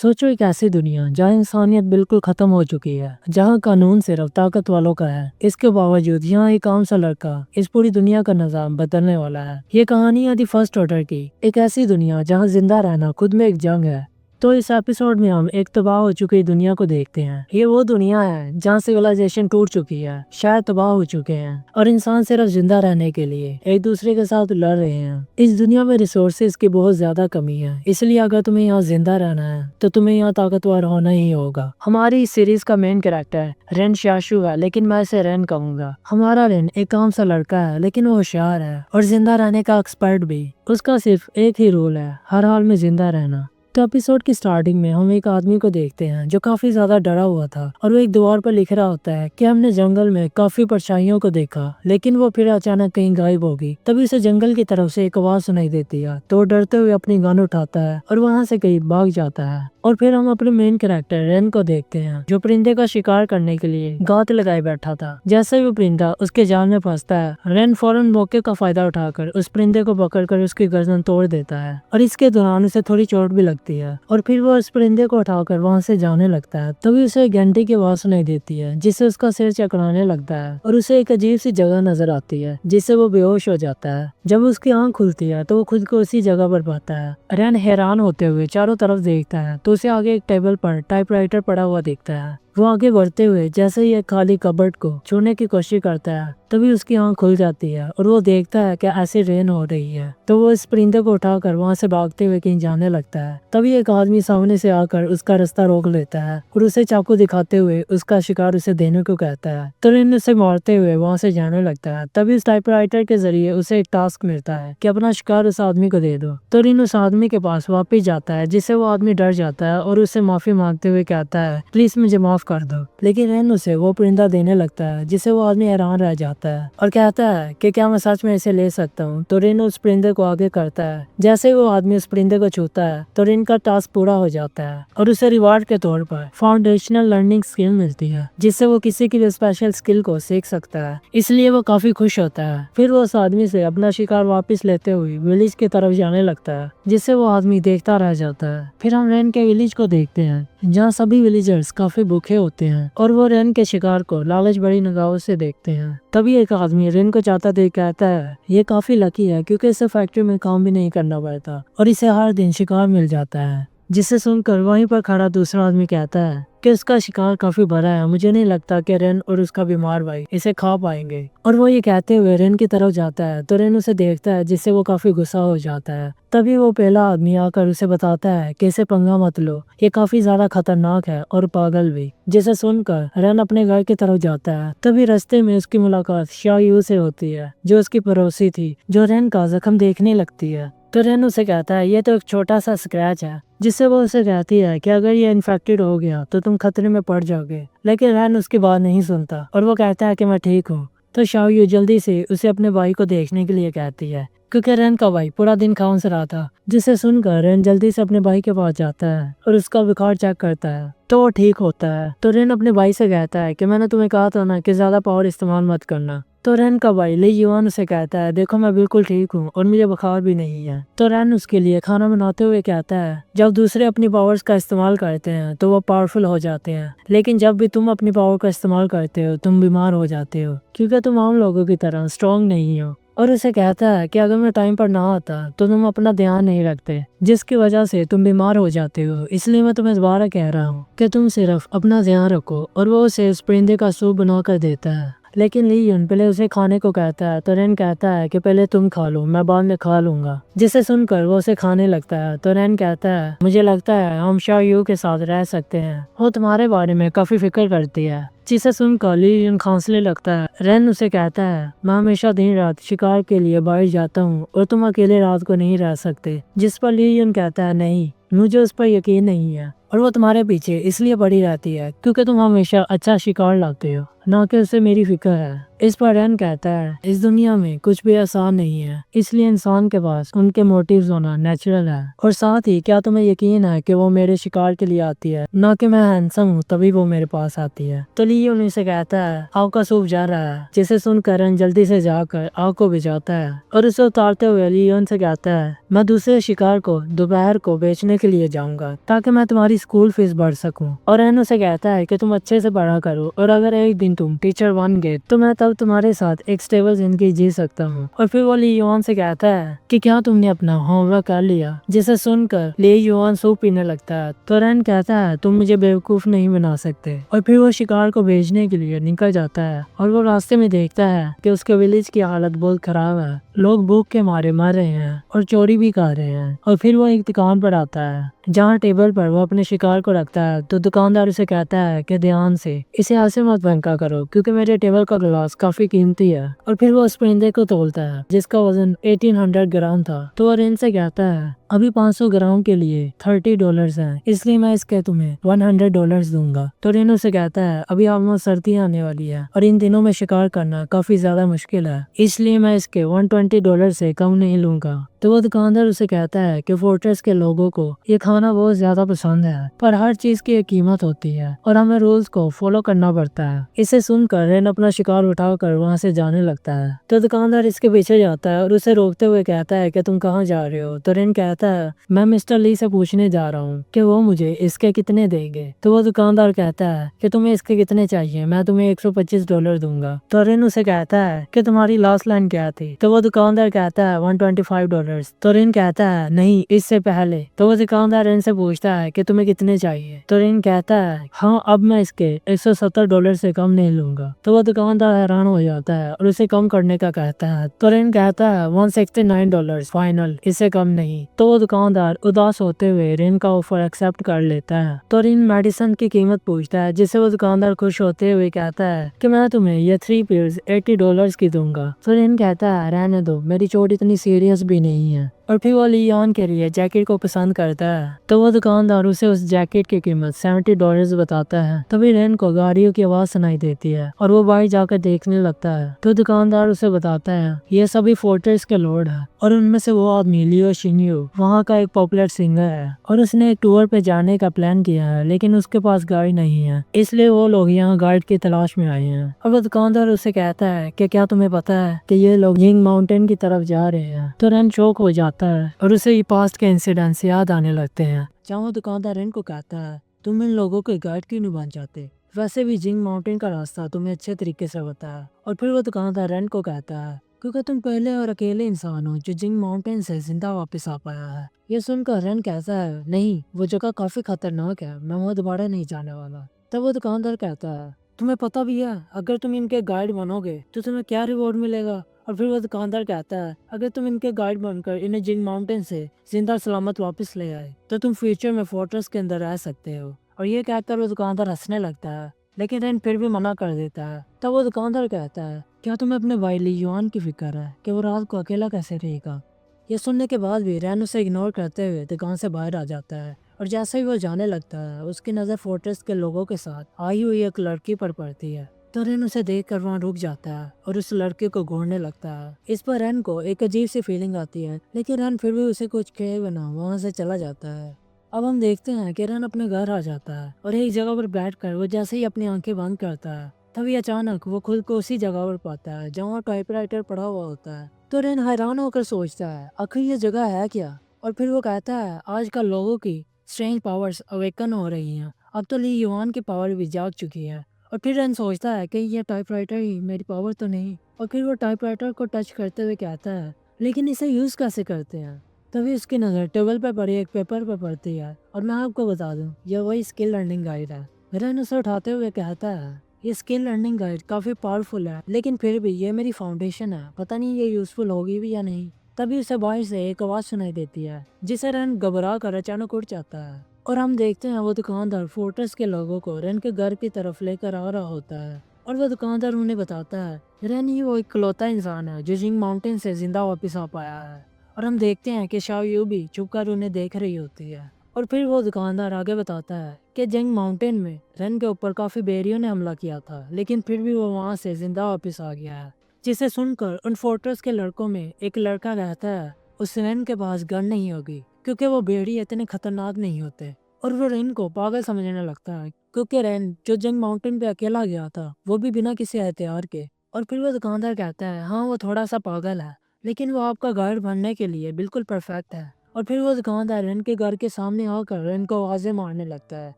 सोचो एक ऐसी दुनिया जहाँ इंसानियत बिल्कुल खत्म हो चुकी है, जहाँ कानून सिर्फ ताकत वालों का है। इसके बावजूद यहाँ एक आम सा लड़का इस पूरी दुनिया का निजाम बदलने वाला है। ये कहानी है दी फर्स्ट ऑर्डर की, एक ऐसी दुनिया जहाँ जिंदा रहना खुद में एक जंग है। तो इस एपिसोड में हम एक तबाह हो चुकी दुनिया को देखते हैं। ये वो दुनिया है जहाँ सिविलाइजेशन टूट चुकी है, शहर तबाह हो चुके हैं और इंसान सिर्फ जिंदा रहने के लिए एक दूसरे के साथ लड़ रहे हैं। इस दुनिया में रिसोर्सेज की बहुत ज्यादा कमी है, इसलिए अगर तुम्हें यहाँ जिंदा रहना है तो तुम्हें यहाँ ताकतवर होना ही होगा। हमारी इस सीरीज का मेन कैरेक्टर रेन शाशु है, लेकिन मैं इसे रेन कहूंगा। हमारा रेन एक आम सा लड़का है, लेकिन वो होशियार है और जिंदा रहने का एक्सपर्ट भी। उसका सिर्फ एक ही रूल है, हर हाल में जिंदा रहना। तो एपिसोड की स्टार्टिंग में हम एक आदमी को देखते हैं जो काफी ज्यादा डरा हुआ था और वो एक दीवार पर लिख रहा होता है कि हमने जंगल में काफी परछाइयों को देखा, लेकिन वो फिर अचानक कहीं गायब होगी। तभी उसे जंगल की तरफ से एक आवाज सुनाई देती है, तो डरते हुए अपनी गन उठाता है और वहाँ से कहीं भाग जाता है। और फिर हम अपने मेन कैरेक्टर रेन को देखते हैं जो परिंदे का शिकार करने के लिए गांठ लगाए बैठा था। जैसे ही वो परिंदा उसके जाल में फंसता है, रेन फौरन मौके का फायदा उठाकर उस परिंदे को पकड़कर उसकी गर्दन तोड़ देता है और इसके दौरान उसे थोड़ी चोट भी लगती है। और फिर वो उस परिंदे को उठाकर वहाँ से जाने लगता है। तभी उसे एक घंटी की आवाज सुनाई देती है जिससे उसका सिर चकराने लगता है और उसे एक अजीब सी जगह नजर आती है जिससे वो बेहोश हो जाता है। जब उसकी आंख खुलती है तो वो खुद को उसी जगह पर पाता है। रेन हैरान होते हुए चारों तरफ देखता है तो उसे आगे एक टेबल पर टाइपराइटर पड़ा हुआ दिखता है। वो आगे बढ़ते हुए जैसे ही एक खाली कबर्ड को छूने की कोशिश करता है, तभी उसकी आंख खुल जाती है और वो देखता है कि ऐसी रेन हो रही है। तो वो इस परिंदे को उठाकर वहाँ से भागते हुए कहीं जाने लगता है। तभी एक आदमी सामने से आकर उसका रास्ता रोक लेता है और उसे चाकू दिखाते हुए उसका शिकार उसे देने को कहता है। तो रेन उसे मारते हुए वहाँ से जाने लगता है। तभी इस टाइपराइटर के जरिए उसे एक टास्क मिलता है कि अपना शिकार उस आदमी को दे दो। तो रेन उस आदमी के पास वापिस जाता है, जिससे वो आदमी डर जाता है और उससे माफी मांगते हुए कहता है प्लीज मुझे माफ कर दो। लेकिन रेन उसे वो परिंदा देने लगता है, जिससे वो आदमी हैरान रह जाता है और कहता है कि क्या मैं सच में इसे ले सकता हूँ। तो रेन उस परिंदे को आगे करता है। जैसे ही वो आदमी उस परिंदे को छूता है तो रेन का टास्क पूरा हो जाता है और उसे रिवार्ड के तौर पर फाउंडेशनल लर्निंग स्किल मिलती है, जिससे वो किसी की भी स्पेशल स्किल को सीख सकता है। इसलिए वो काफी खुश होता है। फिर वो उस आदमी से अपना शिकार वापस लेते हुए विलेज की तरफ जाने लगता है, जिससे वो आदमी देखता रह जाता है। फिर हम रेन के विलेज को देखते हैं जहाँ सभी विलेजर्स काफी भूखे होते हैं और वो रेन के शिकार को लालच भरी निगाहों से देखते हैं। तभी एक आदमी रेन को चाहता देख कहता है ये काफी लकी है क्योंकि इसे फैक्ट्री में काम भी नहीं करना पड़ता और इसे हर दिन शिकार मिल जाता है। जिसे सुनकर वहीं पर खड़ा दूसरा आदमी कहता है कि उसका शिकार काफी बड़ा है, मुझे नहीं लगता कि रेन और उसका बीमार भाई इसे खा पाएंगे। और वो ये कहते हुए रेन की तरफ जाता है तो रेन उसे देखता है, जिससे वो काफी गुस्सा हो जाता है। तभी वो पहला आदमी आकर उसे बताता है कि इसे पंगा मत लो, ये काफी ज्यादा खतरनाक है और पागल भी। जिसे सुनकर रेन अपने घर की तरफ जाता है। तभी रास्ते में उसकी मुलाकात शायू से होती है, जो उसकी पड़ोसी थी, जो रेन का जख्म देखने लगती है। तो रेन उसे कहता है ये तो एक छोटा सा स्क्रैच है, जिससे वो उसे कहती है कि अगर ये इन्फेक्टेड हो गया तो तुम खतरे में पड़ जाओगे। लेकिन रेन उसकी बात नहीं सुनता और वो कहता है कि मैं ठीक हूँ। तो शाओयू जल्दी से उसे अपने भाई को देखने के लिए कहती है, क्योंकि रेन का भाई पूरा दिन खांस रहा था। जिसे सुनकर रेन जल्दी से अपने भाई के पास जाता है और उसका बुखार चेक करता है तो वो ठीक होता है। तो रेन अपने भाई से कहता है कि मैंने तुम्हें कहा था ना कि ज्यादा पावर इस्तेमाल मत करना। तो रेन का भाई ली युआन उसे कहता है देखो मैं बिल्कुल ठीक हूँ और मुझे बुखार भी नहीं है। तो रेन उसके लिए खाना बनाते हुए कहता है जब दूसरे अपनी पावर्स का इस्तेमाल करते हैं तो वो पावरफुल हो जाते हैं, लेकिन जब भी तुम अपनी पावर का इस्तेमाल करते हो तुम बीमार हो जाते हो, क्योंकि तुम आम लोगों की तरह स्ट्रॉन्ग नहीं हो। और उसे कहता है कि अगर मैं टाइम पर ना आता तो तुम अपना ध्यान नहीं रखते, जिसकी वजह से तुम बीमार हो जाते हो। इसलिए मैं तुम्हें दोबारा कह रहा हूँ कि तुम सिर्फ अपना ध्यान रखो। और वो उसे उस परिंदे का सूप बना कर देता है, लेकिन ली युन पहले उसे खाने को कहता है। तो रेन कहता है कि पहले तुम खा लो, मैं बाद में खा लूंगा। जिसे सुनकर वो उसे खाने लगता है। तो रेन कहता है मुझे लगता है हम शाओयू के साथ रह सकते हैं, वो तुम्हारे बारे में काफी फिक्र करती है। जिसे सुनकर ली युन खांसने लगता है। रेन उसे कहता है मैं हमेशा दिन रात शिकार के लिए बाहर जाता हूँ और तुम अकेले रात को नहीं रह सकते। जिस पर ली युन कहता है नहीं, मुझे उस पर यकीन नहीं है और वो तुम्हारे पीछे इसलिए पड़ी रहती है क्योंकि तुम हमेशा अच्छा शिकार लाते हो, ना कि उससे मेरी फिक्र है। इस पर रैन कहता है इस दुनिया में कुछ भी आसान नहीं है, इसलिए इंसान के पास उनके मोटिव्स होना नेचुरल है। और साथ ही क्या तुम्हें यकीन है कि वो मेरे शिकार के लिए आती है, ना कि मैं हैंडसम हूँ तभी वो मेरे पास आती है। तो लियोन उनसे कहता है आग का सूप जा रहा है, जिसे सुनकर रैन जल्दी से जाकर आग को बुझाता है और उसे उतारते हुए लियोन से कहता है मैं दूसरे शिकार को दोपहर को बेचने के लिए जाऊंगा ताकि मैं तुम्हारी स्कूल फीस भर सकूं। और रैन उसे कहता है कि तुम अच्छे से पढ़ा करो और अगर एक दिन तुम टीचर बन गए तो मैं तब तुम्हारे साथ एक स्टेबल जिंदगी जी सकता हूँ। और फिर वो लियोन से कहता है कि क्या तुमने अपना होमवर्क कर लिया, जिसे सुनकर लियोन सूप पीने लगता है। तो रैन कहता है तुम मुझे बेवकूफ नहीं बना सकते। और फिर वो शिकार को भेजने के लिए निकल जाता है और वो रास्ते में देखता है कि उसके विलेज की हालत बहुत खराब है, लोग भूख के मारे मर रहे हैं और चोरी भी कर रहे हैं। और फिर वो एक दुकान पर आता है जहाँ टेबल पर वो अपने शिकार को रखता है। तो दुकानदार उसे कहता है कि ध्यान से इसे ऐसे मत फेंका करो क्योंकि मेरे टेबल का ग्लास काफी कीमती है। और फिर वो उस परिंदे को तोलता है जिसका वजन 1800 ग्राम था। तो वो रेन से कहता है अभी 500 ग्राम के लिए $30 हैं, इसलिए मैं इसके तुम्हें $100 दूंगा। तो रेन उसे कहता है अभी ऑलमोस्ट सर्दियाँ आने वाली है और इन दिनों में शिकार करना काफी ज्यादा मुश्किल है, इसलिए मैं इसके $120 से कम नहीं लूंगा। तो वो दुकानदार उसे कहता है कि फोर्ट्रेस के लोगों को ये खाना बहुत ज्यादा पसंद है, पर हर चीज की एक कीमत होती है और हमें रूल्स को फॉलो करना पड़ता है। इसे सुनकर रेन अपना शिकार उठाकर वहाँ से जाने लगता है। तो दुकानदार इसके पीछे जाता है और उसे रोकते हुए कहता है कि तुम कहाँ जा रहे हो। तो रेन कहता है मैं मिस्टर ली से पूछने जा रहा हूँ कि वो मुझे इसके कितने देंगे। तो वो दुकानदार कहता है कि तुम्हें इसके कितने चाहिए, मैं तुम्हें $125 दूंगा। तो रेन उसे कहता है कि तुम्हारी लास्ट लाइन क्या थी। तो वो दुकानदार कहता है $125। तो रेन कहता है नहीं, इससे पहले। तो वो दुकानदार रेन से पूछता है कि तुम्हें कितने चाहिए। तो रेन कहता है हाँ, अब मैं इसके $170 से कम नहीं लूंगा। तो वो दुकानदार हैरान हो जाता है और उसे कम करने का कहता है। तो रेन कहता है $169 फाइनल, इससे कम नहीं। तो वो दुकानदार उदास होते हुए रेन का ऑफर एक्सेप्ट कर लेता है। तो रेन मेडिसिन की कीमत पूछता है, जिससे वो दुकानदार खुश होते हुए कहता है कि मैं तुम्हें ये 3 पिल्स $80 की दूंगा। तो रेन कहता है रहने दो, मेरी चोट इतनी सीरियस भी नहीं है। और फिर वो लियोन के लिए जैकेट को पसंद करता है। तो वो दुकानदार उसे उस जैकेट की कीमत $70 बताता है। तभी रेन को गाड़ियों की आवाज सुनाई देती है और वो बाहर जाकर देखने लगता है। तो दुकानदार उसे बताता है ये सभी फोर्ट्रेस के लॉर्ड है और उनमें से वो आदमी लियो शिन्यू वहाँ का एक पॉपुलर सिंगर है और उसने एक टूर पे जाने का प्लान किया है, लेकिन उसके पास गाड़ी नहीं है, इसलिए वो लोग यहाँ गाइड की तलाश में आए हैं। और वो दुकानदार उसे कहता है कि क्या तुम्हें पता है कि ये लोग जिंग माउंटेन की तरफ जा रहे हैं। तो रेन शॉक हो जाता है और उसे ये पास्ट के इंसिडेंट्स याद आने लगते हैं, जहाँ वो दुकानदार रेन को कहता है तुम इन लोगों के गाइड क्यों नहीं बन जाते, वैसे भी जिंग माउंटेन का रास्ता तुम्हें अच्छे तरीके से पता है। और फिर वो दुकानदार रेन को कहता है क्योंकि तुम पहले और अकेले इंसान हो जो जिंग माउंटेन से जिंदा वापस आ पाया है। ये सुनकर रेन कहता है नहीं, वो जगह काफी खतरनाक है, मैं वहाँ दोबारा नहीं जाने वाला। तब वो दुकानदार कहता है तुम्हें पता भी है अगर तुम इनके गाइड बनोगे तो तुम्हें क्या रिवॉर्ड मिलेगा। और फिर वो दुकानदार कहता है अगर तुम इनके गाइड बनकर इन्हें जिंग माउंटेन से जिंदा सलामत वापस ले आए तो तुम फ्यूचर में फोर्ट्रेस के अंदर रह सकते हो। और ये कहकर वो दुकानदार हंसने लगता है, लेकिन रेन फिर भी मना कर देता है। तब वो दुकानदार कहता है क्या तुम्हें अपने भाई लियोन की फिक्र है कि वो रात को अकेला कैसे रहेगा। ये सुनने के बाद भी रेन उसे इग्नोर करते हुए दुकान से बाहर आ जाता है और जैसे ही वो जाने लगता है उसकी नज़र फोर्ट्रेस के लोगों के साथ आई हुई एक लड़की पर पड़ती है। तो रेन उसे देखकर वहाँ रुक जाता है और उस लड़के को घूरने लगता है। इस पर रेन को एक अजीब सी फीलिंग आती है, लेकिन रेन फिर भी उसे कुछ कहे बिना वहाँ से चला जाता है। अब हम देखते हैं कि रेन अपने घर आ जाता है और एक जगह पर बैठकर वो जैसे ही अपनी आंखें बंद करता है तभी अचानक वो खुद को उसी जगह पर पाता है जहाँ टाइपराइटर पड़ा हुआ होता है। तो रेन हैरान होकर सोचता है आखिर ये जगह है क्या। और फिर वो कहता है आजकल लोगों की स्ट्रेंज पावर्स अवेकन हो रही हैं, अब तो ली युआन की पावर भी जाग चुकी है। और फिर रेन सोचता है कि ये टाइपराइटर ही मेरी पावर तो नहीं। और फिर वो टाइपराइटर को टच करते हुए कहता है लेकिन इसे यूज कैसे करते हैं। तभी उसकी नज़र टेबल पर पड़ी एक पेपर पर पड़ती है और मैं आपको बता दूं यह वही स्किल लर्निंग गाइड है। रेन उसे उठाते हुए कहता है ये स्किल लर्निंग गाइड काफी पावरफुल है, लेकिन फिर भी ये मेरी फाउंडेशन है, पता नहीं ये यूजफुल होगी भी या नहीं। तभी उसे बाहर से एक आवाज सुनाई देती है जिसे रेन घबरा कर अचानक उठ जाता है और हम देखते हैं वो दुकानदार फोर्ट्रेस के लोगों को रेन के घर की तरफ लेकर आ रहा होता है। और वो दुकानदार उन्हें बताता है रेन ही वो इकलौता इंसान है जो जिंग माउंटेन से जिंदा वापस आ पाया है। और हम देखते हैं कि शाओ यू भी चुप कर उन्हें देख रही होती है। और फिर वो दुकानदार आगे बताता है कि जंग माउंटेन में रन के ऊपर काफी बेरियों ने हमला किया था, लेकिन फिर भी वो वहाँ से जिंदा वापस आ गया है। जिसे सुनकर उन फोर्ट्रेस के लड़कों में एक लड़का कहता है उस रन के पास गन नहीं होगी क्योंकि वो भेड़िए इतने खतरनाक नहीं होते। और वो रेन को पागल समझने लगता है क्योंकि रेन जो जंग माउंटेन पे अकेला गया था वो भी बिना किसी हथियार के। और फिर वो दुकानदार कहता है हाँ वो थोड़ा सा पागल है, लेकिन वो आपका गाइड बनने के लिए बिल्कुल परफेक्ट है। और फिर वो दुकानदार रेन के घर के सामने आकर रेन को आवाजें मारने लगता है।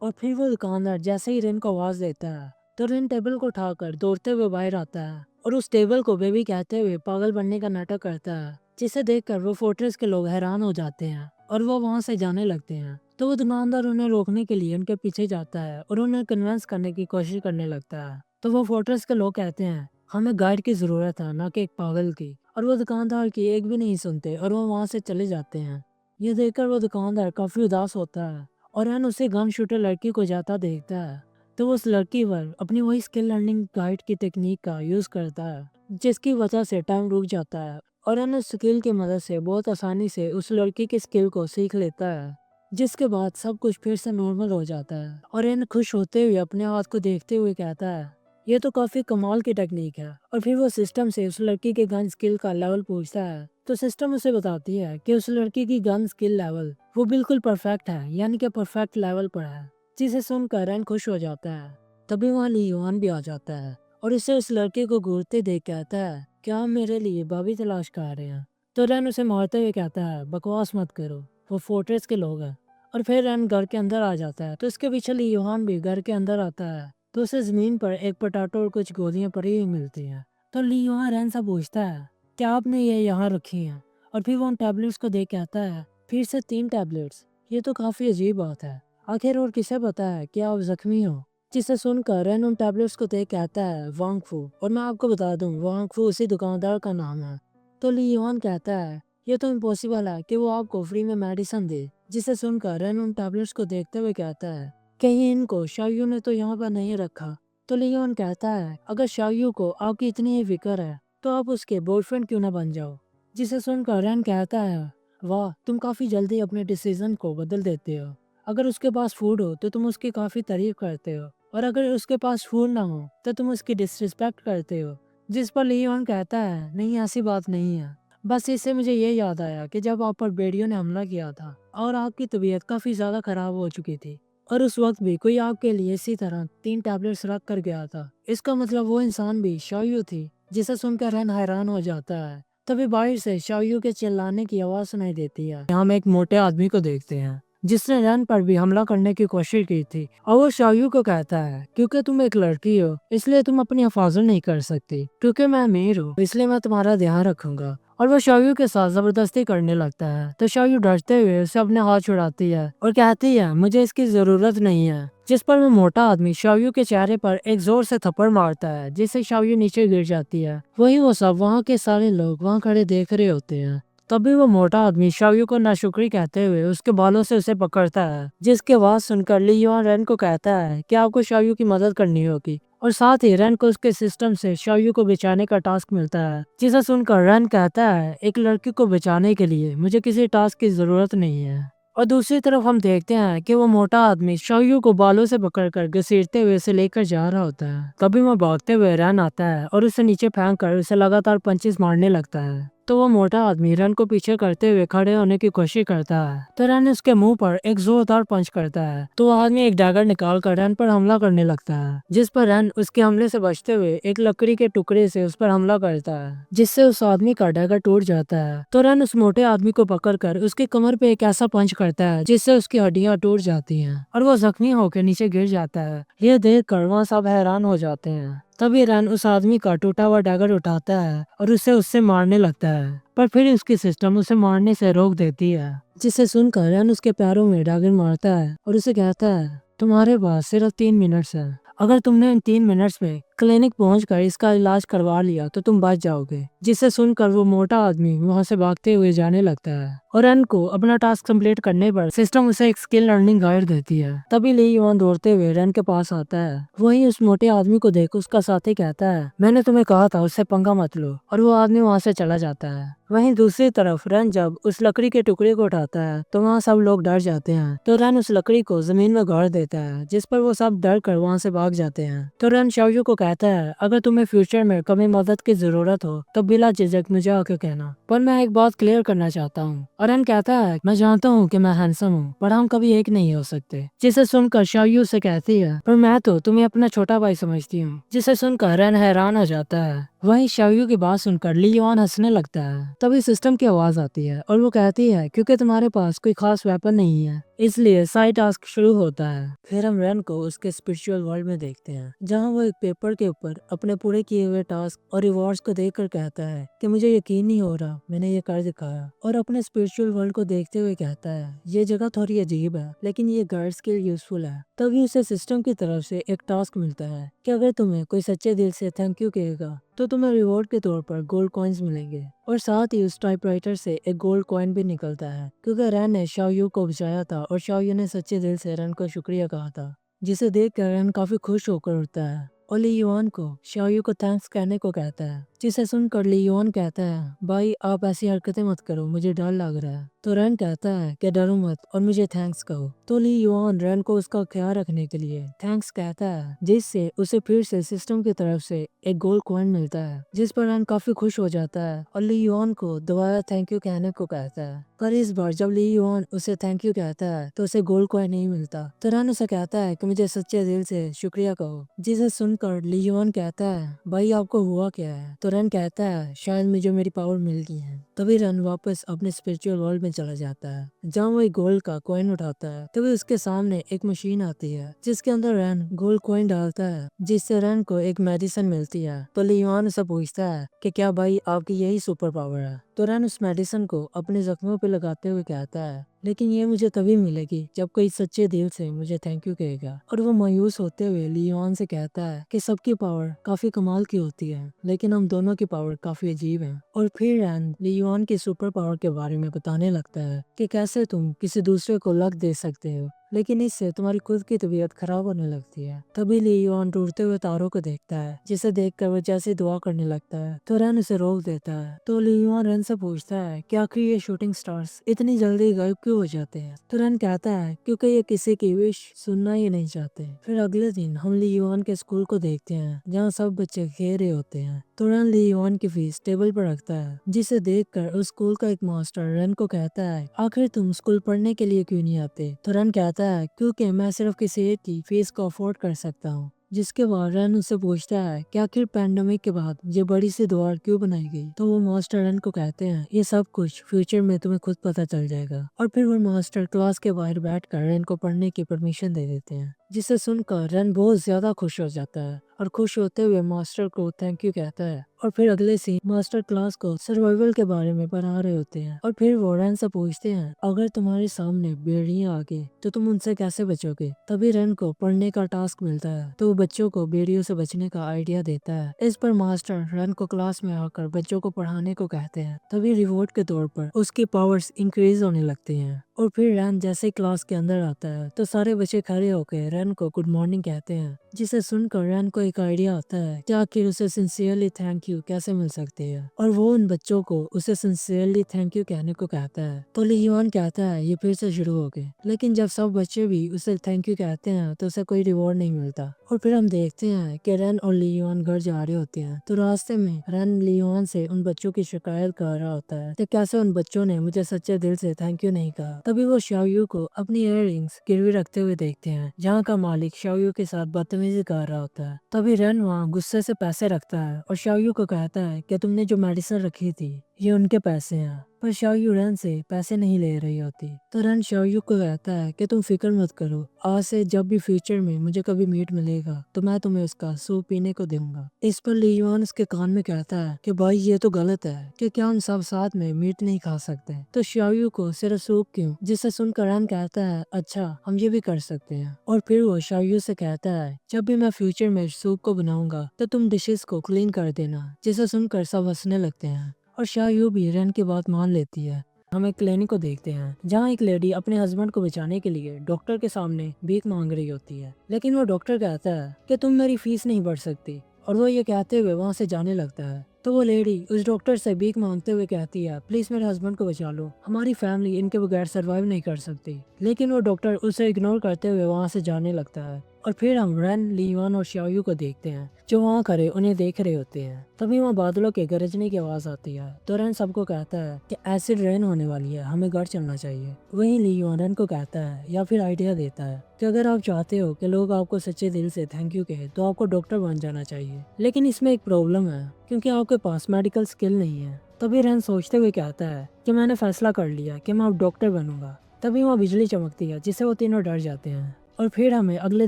और फिर वो दुकानदार जैसे ही रेन को आवाज देता है तो रेन टेबल को उठाकर दौड़ते हुए बाहर आता है और उस टेबल को बेबी कहते हुए पागल बनने का नाटक करता है, जिसे देखकर वो फोर्ट्रेस के लोग हैरान हो जाते हैं और वो वहां से जाने लगते हैं। तो वो दुकानदार उन्हें रोकने के लिए उनके पीछे जाता है और उन्हें कन्विंस करने की कोशिश करने लगता है। तो वो फोर्ट्रेस के लोग कहते हैं हमें गाइड की जरूरत है, ना कि एक पागल की। और वो दुकानदार की एक भी नहीं सुनते और वो वहां से चले जाते हैं। ये देखकर वो दुकानदार काफी उदास होता है और एन उसे गन शूटर लड़की को जाता देखता है। तो वो उस लड़की पर अपनी वही स्किल लर्निंग गाइड की टेक्निक का यूज करता है, जिसकी वजह से टाइम रुक जाता है और एन उस स्किल की मदद से बहुत आसानी से उस लड़की की स्किल को सीख लेता है। जिसके बाद सब कुछ फिर से नॉर्मल हो जाता है और एन खुश होते हुए अपने हाथ को देखते हुए कहता है ये तो काफी कमाल की टेक्निक है। और फिर वो सिस्टम से उस लड़की के गन स्किल का लेवल पूछता है तो सिस्टम उसे बताती है कि उस लड़की की गन स्किल लेवल वो बिल्कुल परफेक्ट है, यानी कि परफेक्ट लेवल पर है। जिसे सुनकर रैन खुश हो जाता है। तभी वहाँ ली युआन भी आ जाता है और इसे उस लड़के को घूरते देख कहता है क्या आप मेरे लिए भाभी तलाश कर रहे हैं। तो रैन उसे मारते हुए कहता है बकवास मत करो, वो फोर्ट्रेस के लोग हैं। और फिर रैन घर के अंदर आ जाता है तो इसके पीछे ली युआन भी घर के अंदर आता है। तो उसे जमीन पर एक पोटैटो और कुछ गोलियां पड़ी हुई मिलती हैं। तो ली युआन रैन से पूछता है क्या आपने ये यहाँ रखी हैं। और फिर वो उन टैबलेट्स को देख कहता है फिर से 3 टैबलेट्स, ये तो काफी अजीब बात है। आखिर और किसे पता है कि आप जख्मी हो। जिसे सुनकर रैन उन टैबलेट्स को देख कहता है वांग फू। और मैं आपको बता दूं वांग फू उसी दुकानदार का नाम है। तो ली युआन कहता है ये तो इम्पॉसिबल है कि वो आपको फ्री में मेडिसिन दे। जिसे सुनकर रैन उन टैबलेट्स को देखते हुए कहता है कहीं इनको शायू ने तो यहाँ पर नहीं रखा। तो ली युआन कहता है अगर शायू को आपकी इतनी ही फिक्र है तो आप उसके बॉयफ्रेंड क्यों ना बन जाओ। जिसे सुनकर रैन कहता है वाह तुम काफी जल्दी अपने डिसीजन को बदल देते हो। अगर उसके पास फूड हो तो तुम उसकी काफी तारीफ करते हो, और अगर उसके पास फूड ना हो तो तुम उसकी डिसरिस्पेक्ट करते हो। जिस पर लियोन कहता है नहीं ऐसी बात नहीं है, बस इससे मुझे ये याद आया कि जब आप पर बेड़ियों ने हमला किया था और आपकी तबीयत काफी ज्यादा खराब हो चुकी थी और उस वक्त भी कोई आपके लिए इसी तरह 3 टैबलेट्स रख कर गया था। इसका मतलब वो इंसान भी शायू थी। जिसे सुनकर रैन हैरान हो जाता है। तभी बाहर से शायू के चिल्लाने की आवाज सुनाई देती है। हम एक मोटे आदमी को देखते हैं जिसने रैन पर भी हमला करने की कोशिश की थी और वो शायू को कहता है क्योंकि तुम एक लड़की हो इसलिए तुम अपनी हिफाजत नहीं कर सकती, क्योंकि मैं अमीर हूँ इसलिए मैं तुम्हारा ध्यान रखूंगा। और वो शायू के साथ जबरदस्ती करने लगता है तो शायू डरते हुए उसे अपने हाथ छुड़ाती है और कहती है मुझे इसकी जरूरत नहीं है। जिस पर वो मोटा आदमी शायू के चेहरे पर एक जोर से थप्पड़ मारता है जिससे शायू नीचे गिर जाती है। वही वो सब वहाँ के सारे लोग वहाँ खड़े देख रहे होते हैं। तभी वो मोटा आदमी शायू को नाशुक्री कहते हुए उसके बालों से उसे पकड़ता है, जिसकी आवाज सुनकर ली युआन रैन को कहता है कि आपको शायू की मदद करनी होगी। और साथ ही रैन को उसके सिस्टम से शायू को बचाने का टास्क मिलता है। जिसे सुनकर रैन कहता है एक लड़की को बचाने के लिए मुझे किसी टास्क की जरूरत नहीं है। और दूसरी तरफ हम देखते हैं कि वो मोटा आदमी शायू को बालों से पकड़कर घसीटते हुए उसे लेकर जा रहा होता है। तभी वो भागते हुए रैन आता है और उसे नीचे फेंक कर उसे लगातार पंचेस मारने लगता है। तो वो मोटा आदमी रैन को पीछे करते हुए खड़े होने की कोशिश करता है तो रैन उसके मुंह पर एक जोरदार पंच करता है। तो वो आदमी एक डैगर निकाल कर रैन पर हमला करने लगता है, जिस पर रैन उसके हमले से बचते हुए एक लकड़ी के टुकड़े से उस पर हमला करता है, जिससे उस आदमी का डैगर टूट जाता है। तो रैन उस मोटे आदमी को पकड़कर उसकी कमर पे एक ऐसा पंच करता है जिससे उसकी हड्डियां टूट जाती हैं और वो जख्मी होकर नीचे गिर जाता है। ये देख कर वहाँ सब हैरान हो जाते हैं। तभी रैन उस आदमी का टूटा हुआ डैगर उठाता है और उसे उससे मारने लगता है, पर फिर उसकी सिस्टम उसे मारने से रोक देती है। जिसे सुनकर रैन उसके पैरों में डैगर मारता है और उसे कहता है तुम्हारे पास सिर्फ 3 मिनट्स है। अगर तुमने इन 3 मिनट्स में क्लिनिक पहुंचकर इसका इलाज करवा लिया तो तुम बच जाओगे। जिसे सुनकर वो मोटा आदमी वहां से भागते हुए जाने लगता है और रन को अपना टास्क कंप्लीट करने पर सिस्टम उसे एक स्किल लर्निंग गाइड देती है। तभी ली युआन दौड़ते हुए रन के पास आता है। वहीं उस मोटे आदमी को देख उसका साथी कहता है, मैंने तुम्हें कहा था उससे पंगा मत लो, और वो आदमी वहां से चला जाता है। वहीं दूसरी तरफ रन जब उस लकड़ी के टुकड़े को उठाता है तो वहाँ सब लोग डर जाते हैं। तो रन उस लकड़ी को जमीन में गाड़ देता है, जिस पर वो सब डर कर वहाँ से भाग जाते हैं। तो रन शाओयू को कहता है, अगर तुम्हें फ्यूचर में कभी मदद की जरूरत हो तो बिला झिझक मुझे आके कहना, पर मैं एक बात क्लियर करना चाहता हूँ। और रन कहता है, मैं जानता हूँ कि मैं हैंडसम हूँ, पर हम कभी एक नहीं हो सकते। जिसे सुनकर शाओयू से कहती है, पर मैं तो तुम्हें अपना छोटा भाई समझती हूँ। जिसे सुनकर रन हैरान हो जाता है। वहीं शाओयू की बात सुनकर ली युआन हंसने लगता है। तभी सिस्टम की आवाज आती है और वो कहती है, क्योंकि तुम्हारे पास कोई खास वेपन नहीं है इसलिए साइड टास्क शुरू होता है। फिर हम रन को उसके स्पिरिचुअल वर्ल्ड में देखते हैं, जहाँ वो एक पेपर के ऊपर अपने पूरे किए हुए टास्क और रिवॉर्ड्स को देखकर कहता है कि मुझे यकीन नहीं हो रहा मैंने ये कर दिखाया। और अपने स्पिरिचुअल वर्ल्ड को देखते हुए कहता है, ये जगह थोड़ी अजीब है लेकिन ये गाइड्स के लिए यूजफुल है। तभी उसे सिस्टम की तरफ से एक टास्क मिलता है कि अगर तुम्हें कोई सच्चे दिल से थैंक यू कहेगा तो तुम्हें रिवॉर्ड के तौर पर गोल्ड कॉइन्स मिलेंगे। और साथ ही उस टाइपराइटर से एक गोल्ड कॉइन भी निकलता है, क्योंकि रन ने शाओयू को बचाया था और शाओयू ने सच्चे दिल से रन को शुक्रिया कहा था। जिसे देखकर रन काफी खुश होकर उठता है और ली युआन को शाओयू को थैंक्स कहने को कहता है। जिसे सुनकर ली युआन कहता है, भाई आप ऐसी हरकतें मत करो, मुझे डर लग रहा है। तो रन कहता है कि डरो मत और मुझे थैंक्स कहो। तो ली युआन रन को उसका ख्याल रखने के लिए थैंक्स कहता है, जिससे उसे फिर से सिस्टम की तरफ से एक गोल्ड कॉइन मिलता है, जिस पर रन काफी खुश हो जाता है और ली युआन को दोबारा थैंक यू कहने को कहता है। पर इस बार जब ली युआन उसे थैंक यू कहता है तो उसे गोल्ड कॉइन नहीं मिलता। तो रन उसे कहता है कि मुझे सच्चे दिल से शुक्रिया कहो। जिसे सुनकर ली युआन कहता है, भाई आपको हुआ क्या है? तो रन कहता है, शायद मुझे मेरी पावर मिल गई है। तभी रन वापस अपने स्पिरिचुअल वर्ल्ड में चला जाता है, जहाँ वो एक गोल्ड का कॉइन उठाता है। तभी उसके सामने एक मशीन आती है जिसके अंदर रन गोल्ड कॉइन डालता है, जिससे रन को एक मेडिसिन मिलती है। तो ली युआन उसे पूछता है कि क्या भाई आपकी यही सुपर पावर है? तो रन उस मेडिसिन को अपने जख्मों पे लगाते हुए कहता है, लेकिन ये मुझे तभी मिलेगी जब कोई सच्चे दिल से मुझे थैंक यू कहेगा। और वो मायूस होते हुए ली युआन से कहता है कि सबकी पावर काफी कमाल की होती है, लेकिन हम दोनों की पावर काफी अजीब है। और फिर रन ली युआन की सुपर पावर के बारे में बताने लगता है कि कैसे तुम किसी दूसरे को लक दे सकते हो, लेकिन इससे तुम्हारी खुद की तबीयत खराब होने लगती है। तभी ली युआन टूटते हुए तारों को देखता है, जिसे देखकर वो जैसे दुआ करने लगता है तो रन उसे रोक देता है। तो ली युआन रन से पूछता है कि आखिर ये शूटिंग स्टार्स इतनी जल्दी गायब क्यों हो जाते हैं? तो रन कहता है क्योंकि ये किसी की विश सुनना ही नहीं चाहते। फिर अगले दिन हम ली युआन के स्कूल को देखते हैं, जहाँ सब बच्चे खेल रहे होते हैं। तो रन ली युआन की फीस टेबल पर रखता है, जिसे देखकर उस स्कूल का एक मास्टर रन को कहता है, आखिर तुम स्कूल पढ़ने के लिए क्यों नहीं आते? तो रन कहता है, क्योंकि मैं सिर्फ किसी एक की फीस को अफोर्ड कर सकता हूँ। जिसके बाद रन उससे पूछता है कि आखिर पैंडेमिक के बाद ये बड़ी सी दीवार क्यों बनाई गई? तो वो मास्टर रन को कहते हैं, ये सब कुछ फ्यूचर में तुम्हें खुद पता चल जाएगा। और फिर वो मास्टर क्लास के बाहर बैठकर रन को पढ़ने की परमिशन दे देते हैं, जिसे सुनकर रन बहुत ज्यादा खुश हो जाता है और खुश होते हुए मास्टर को थैंक यू कहता है। और फिर अगले सीन मास्टर क्लास को सर्वाइवल के बारे में पढ़ा रहे होते हैं और फिर वो रन से पूछते हैं, अगर तुम्हारे सामने भेड़ियां आ गई तो तुम उनसे कैसे बचोगे? तभी रन को पढ़ने का टास्क मिलता है, तो वो बच्चों को भेड़ियों से बचने का आइडिया देता है। इस पर मास्टर रन को क्लास में आकर बच्चों को पढ़ाने को कहते हैं। तभी रिवॉर्ड के तौर पर उसकी पावर्स इंक्रीज होने लगती हैं। और फिर रन जैसे क्लास के अंदर आता है तो सारे बच्चे खड़े होकर रन को गुड मॉर्निंग कहते हैं, जिसे सुनकर रन को एक आइडिया आता है कि आखिर उसे सिंसियरली थैंक यू कैसे मिल सकती है। और वो उन बच्चों को उसे सिंसियरली थैंक यू कहने को कहता है। तो ली युआन कहता है ये फिर से शुरू हो गए, लेकिन जब सब बच्चे भी उसे थैंक यू कहते हैं तो उसे कोई रिवॉर्ड नहीं मिलता। और फिर हम देखते हैं कि रन और ली युआन घर जा रहे होते हैं, तो रास्ते में रन ली युआन से उन बच्चों की शिकायत कर रहा होता है कि कैसे उन बच्चों ने मुझे सच्चे दिल से थैंक यू नहीं कहा। तभी वो शाओयू को अपनी इयररिंग्स गिरवी रखते हुए देखते हैं, जहाँ का मालिक शाओयू के साथ बदतमीजी कर रहा होता है। तभी रन वहाँ गुस्से से पैसे रखता है और शाओयू को कहता है कि तुमने जो मेडिसिन रखी थी ये उनके पैसे हैं, पर शाओयू रन से पैसे नहीं ले रही होती। तो रन शाओयू को कहता है कि तुम फिक्र मत करो, आज से जब भी फ्यूचर में मुझे कभी मीट मिलेगा तो मैं तुम्हें उसका सूप पीने को दूंगा। इस पर ली युआन उसके कान में कहता है कि भाई ये तो गलत है कि क्या हम सब साथ में मीट नहीं खा सकते। तो शाओयू को सिर्फ सूप क्यों, जिसे सुनकर रन कहता है अच्छा हम ये भी कर सकते हैं। और फिर वो शाओयू से कहता है जब भी मैं फ्यूचर में सूप को बनाऊंगा तो तुम डिशेस को क्लीन कर देना। जिसे सुनकर सब हंसने लगते हैं और शाओयू भी रन की बात मान लेती है। हम एक क्लिनिक को देखते हैं जहाँ एक लेडी अपने हस्बैंड को बचाने के लिए डॉक्टर के सामने भीख मांग रही होती है, लेकिन वो डॉक्टर कहता है कि तुम मेरी फीस नहीं भर सकती, और वो ये कहते हुए वहाँ से जाने लगता है। तो वो लेडी उस डॉक्टर से भीख मांगते हुए कहती है प्लीज मेरे हस्बैंड को बचा लो, हमारी फैमिली इनके बगैर सरवाइव नहीं कर सकती। लेकिन वो डॉक्टर उसे इग्नोर करते हुए वहाँ से जाने लगता है। और फिर हम रन, ली युआन और शाओयू को देखते हैं जो वहाँ खड़े उन्हें देख रहे होते हैं। तभी वहाँ बादलों के गरजने की आवाज आती है। तो रन सबको कहता है कि एसिड रेन होने वाली है, हमें घर चलना चाहिए। वहीं ली युआन रन को कहता है या फिर आइडिया देता है कि अगर आप चाहते हो कि लोग आपको सच्चे दिल से थैंक यू कहे तो आपको डॉक्टर बन जाना चाहिए। लेकिन इसमें एक प्रॉब्लम है क्योंकि आपके पास मेडिकल स्किल नहीं है। तभी रन सोचते हुए कहता है कि मैंने फैसला कर लिया कि मैं अब डॉक्टर बनूंगा। तभी वहाँ बिजली चमकती है जिससे वो तीनों डर जाते हैं। और फिर हमें अगले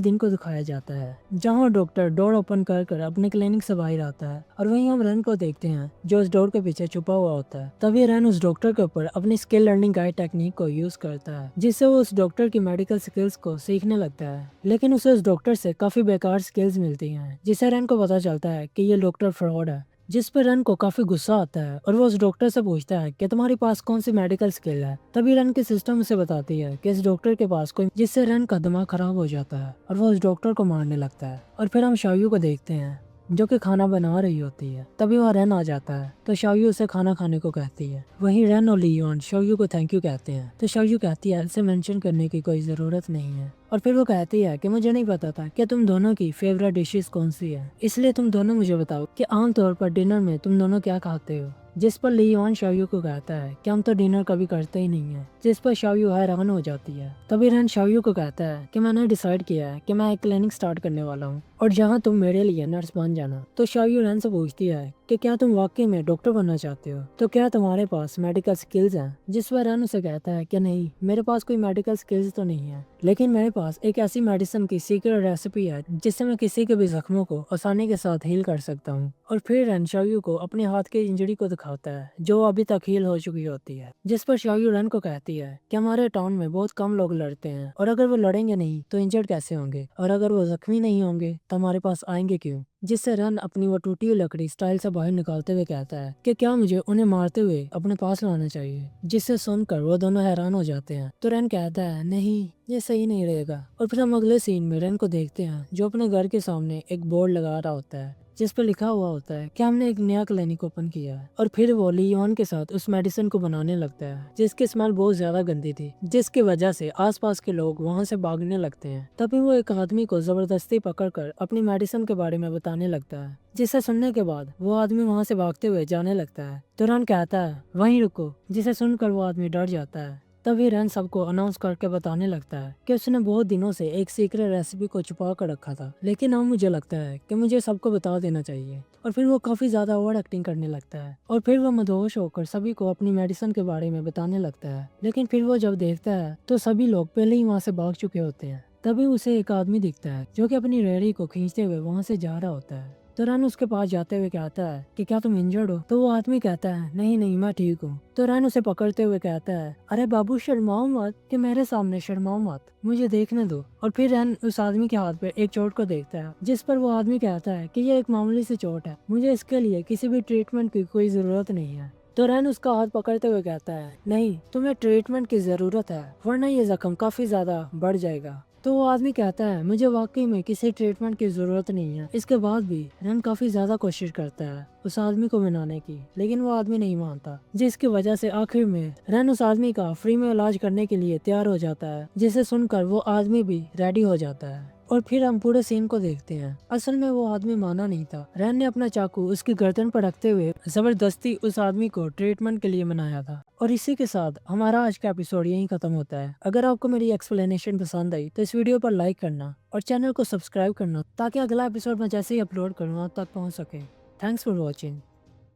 दिन को दिखाया जाता है जहाँ डॉक्टर डोर ओपन कर अपने क्लिनिक से बाहर आता है। और वहीं हम रन को देखते हैं जो उस डोर के पीछे छुपा हुआ होता है। तभी रन उस डॉक्टर के ऊपर अपनी स्किल लर्निंग गाइड टेक्निक को यूज करता है जिससे वो उस डॉक्टर की मेडिकल स्किल्स को सीखने लगता है। लेकिन उसे उस डॉक्टर से काफी बेकार स्किल्स मिलती हैं जिससे रन को पता चलता है कि ये डॉक्टर फ्रॉड है। जिस पर रन को काफी गुस्सा आता है और वो उस डॉक्टर से पूछता है कि तुम्हारे पास कौन सी मेडिकल स्किल है। तभी रन के सिस्टम उसे बताती है कि इस डॉक्टर के पास कोई, जिससे रन का दिमाग खराब हो जाता है और वो उस डॉक्टर को मारने लगता है। और फिर हम शाओयू को देखते हैं जो कि खाना बना रही होती है। तभी वहाँ रन आ जाता है तो शाओयू उसे खाना खाने को कहती है। वहीं रन और ली युआन शाओयू को थैंक यू कहते हैं। तो शाओयू कहती है इसे मेंशन करने की कोई जरूरत नहीं है। और फिर वो कहती है कि मुझे नहीं पता था कि तुम दोनों की फेवरेट डिशेस कौन सी है, इसलिए तुम दोनों मुझे बताओ कि आमतौर पर डिनर में तुम दोनों क्या खाते हो। जिस पर ली युआन शाओयू को कहता है कि हम तो डिनर कभी करते ही नहीं है। जिस पर शाओयू हैरान हो जाती है। तभी रन शाओयू को कहता है कि मैंने डिसाइड किया है कि मैं एक क्लिनिक स्टार्ट करने वाला हूँ और जहाँ तुम मेरे लिए नर्स बन जाना। तो शाओयू रन से पूछती है कि क्या तुम वाकई में डॉक्टर बनना चाहते हो, तो क्या तुम्हारे पास मेडिकल स्किल्स हैं। जिस पर रन उसे कहता है कि नहीं, मेरे पास कोई मेडिकल स्किल्स तो नहीं है, लेकिन मेरे पास एक ऐसी मेडिसिन की सीक्रेट रेसिपी है जिससे मैं किसी के भी जख्मों को आसानी के साथ हील कर सकता हूँ। और फिर रन शाओयू को अपने हाथ की इंजरी को दिखाता है जो अभी तक हील हो चुकी होती है। जिस पर शाओयू रन को कहती है कि हमारे टाउन में बहुत कम लोग लड़ते हैं और अगर वो लड़ेंगे नहीं तो इंजर्ड कैसे होंगे, और अगर वो जख्मी नहीं होंगे तो हमारे पास आएंगे क्यों। जिससे रन अपनी वो टूटी हुई लकड़ी स्टाइल से बाहर निकालते हुए कहता है कि क्या मुझे उन्हें मारते हुए अपने पास लाना चाहिए। जिससे सुनकर वो दोनों हैरान हो जाते हैं। तो रन कहता है नहीं, ये सही नहीं रहेगा। और फिर हम अगले सीन में रन को देखते हैं जो अपने घर के सामने एक बोर्ड लगा रहा होता है जिस पर लिखा हुआ होता है कि हमने एक नया क्लिनिक ओपन किया है। और फिर वो ली युआन के साथ उस मेडिसिन को बनाने लगता है जिसकी स्मेल बहुत ज्यादा गंदी थी, जिसकी वजह से आसपास के लोग वहां से भागने लगते हैं। तभी वो एक आदमी को जबरदस्ती पकड़कर अपनी मेडिसिन के बारे में बताने लगता है, जिसे सुनने के बाद वो आदमी वहां से भागते हुए जाने लगता है। तो रन कहता है वहीं रुको, जिसे सुनकर वो आदमी डर जाता है। तभी रन सबको अनाउंस करके बताने लगता है कि उसने बहुत दिनों से एक सीक्रेट रेसिपी को छुपा कर रखा था, लेकिन अब मुझे लगता है कि मुझे सबको बता देना चाहिए। और फिर वो काफी ज्यादा ओवर एक्टिंग करने लगता है और फिर वो मदहोश होकर सभी को अपनी मेडिसिन के बारे में बताने लगता है। लेकिन फिर वो जब देखता है तो सभी लोग पहले ही वहाँ से भाग चुके होते हैं। तभी उसे एक आदमी दिखता है जो कि अपनी रेहड़ी को खींचते हुए वहाँ से जा रहा होता है। तो रन उसके पास जाते हुए कहता है कि क्या तुम इंजर्ड हो। तो वो आदमी कहता है नहीं नहीं, मैं ठीक हूँ। तो रन उसे पकड़ते हुए कहता है अरे बाबू शर्माओ मत, कि मेरे सामने शर्माओ मत, मुझे देखने दो। और फिर रन उस आदमी के हाथ पे एक चोट को देखता है जिस पर वो आदमी कहता है कि ये एक मामूली सी चोट है, मुझे इसके लिए किसी भी ट्रीटमेंट की कोई जरूरत नहीं है। तो रन उसका हाथ पकड़ते हुए कहता है नहीं, तुम्हें ट्रीटमेंट की जरूरत है वरना ये जख्म काफी ज्यादा बढ़ जाएगा। तो वो आदमी कहता है मुझे वाकई में किसी ट्रीटमेंट की जरूरत नहीं है। इसके बाद भी रन काफी ज्यादा कोशिश करता है उस आदमी को मनाने की, लेकिन वो आदमी नहीं मानता, जिसकी वजह से आखिर में रन उस आदमी का फ्री में इलाज करने के लिए तैयार हो जाता है, जिसे सुनकर वो आदमी भी रेडी हो जाता है। और फिर हम पूरे सीन को देखते हैं। असल में वो आदमी माना नहीं था। रैन ने अपना चाकू उसकी गर्दन पर रखते हुए जबरदस्ती उस आदमी को ट्रीटमेंट के लिए मनाया था। और इसी के साथ हमारा आज का एपिसोड यहीं खत्म होता है। अगर आपको मेरी एक्सप्लेनेशन पसंद आई तो इस वीडियो पर लाइक करना और चैनल को सब्सक्राइब करना ताकि अगला एपिसोड में जैसे ही अपलोड करूँ आप तक पहुँच सके। Thanks for watching.